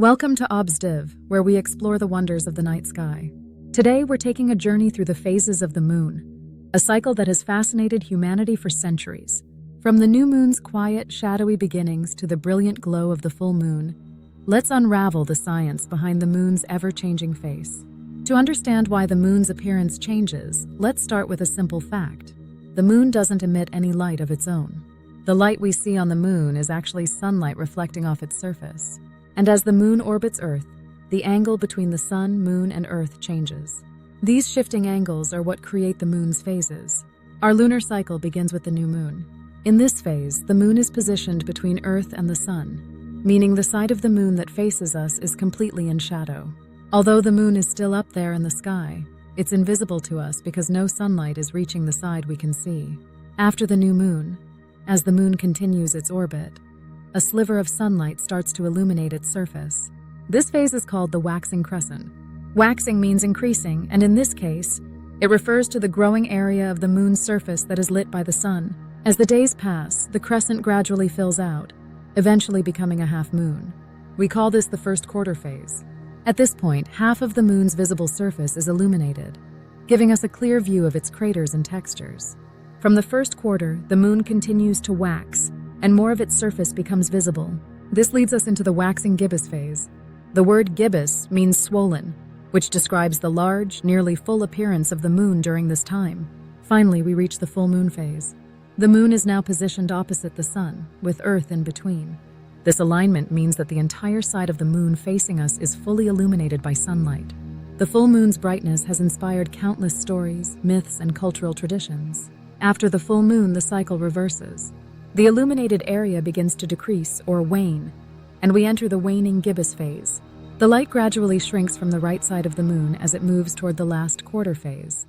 Welcome to ObsDiv, where we explore the wonders of the night sky. Today, we're taking a journey through the phases of the moon, a cycle that has fascinated humanity for centuries. From the new moon's quiet, shadowy beginnings to the brilliant glow of the full moon, let's unravel the science behind the moon's ever-changing face. To understand why the moon's appearance changes, let's start with a simple fact. The moon doesn't emit any light of its own. The light we see on the moon is actually sunlight reflecting off its surface. And as the moon orbits Earth, the angle between the sun, moon, and Earth changes. These shifting angles are what create the moon's phases. Our lunar cycle begins with the new moon. In this phase, the moon is positioned between Earth and the sun, meaning the side of the moon that faces us is completely in shadow. Although the moon is still up there in the sky, it's invisible to us because no sunlight is reaching the side we can see. After the new moon, as the moon continues its orbit, a sliver of sunlight starts to illuminate its surface. This phase is called the waxing crescent. Waxing means increasing, and in this case, it refers to the growing area of the moon's surface that is lit by the sun. As the days pass, the crescent gradually fills out, eventually becoming a half moon. We call this the first quarter phase. At this point, half of the moon's visible surface is illuminated, giving us a clear view of its craters and textures. From the first quarter, the moon continues to wax, and more of its surface becomes visible. This leads us into the waxing gibbous phase. The word gibbous means swollen, which describes the large, nearly full appearance of the moon during this time. Finally, we reach the full moon phase. The moon is now positioned opposite the sun, with Earth in between. This alignment means that the entire side of the moon facing us is fully illuminated by sunlight. The full moon's brightness has inspired countless stories, myths, and cultural traditions. After the full moon, the cycle reverses. The illuminated area begins to decrease, or wane, and we enter the waning gibbous phase. The light gradually shrinks from the right side of the moon as it moves toward the last quarter phase,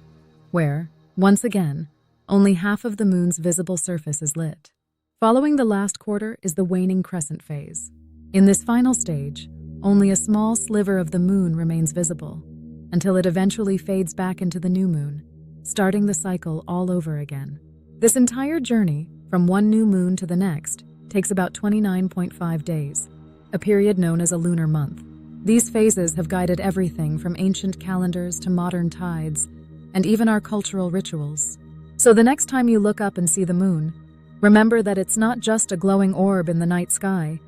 where, once again, only half of the moon's visible surface is lit. Following the last quarter is the waning crescent phase. In this final stage, only a small sliver of the moon remains visible, until it eventually fades back into the new moon, starting the cycle all over again. This entire journey, from one new moon to the next, takes about 29.5 days, a period known as a lunar month. These phases have guided everything from ancient calendars to modern tides, and even our cultural rituals. So the next time you look up and see the moon, remember that it's not just a glowing orb in the night sky.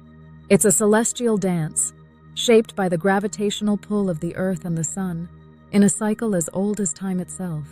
It's a celestial dance, shaped by the gravitational pull of the Earth and the sun, in a cycle as old as time itself.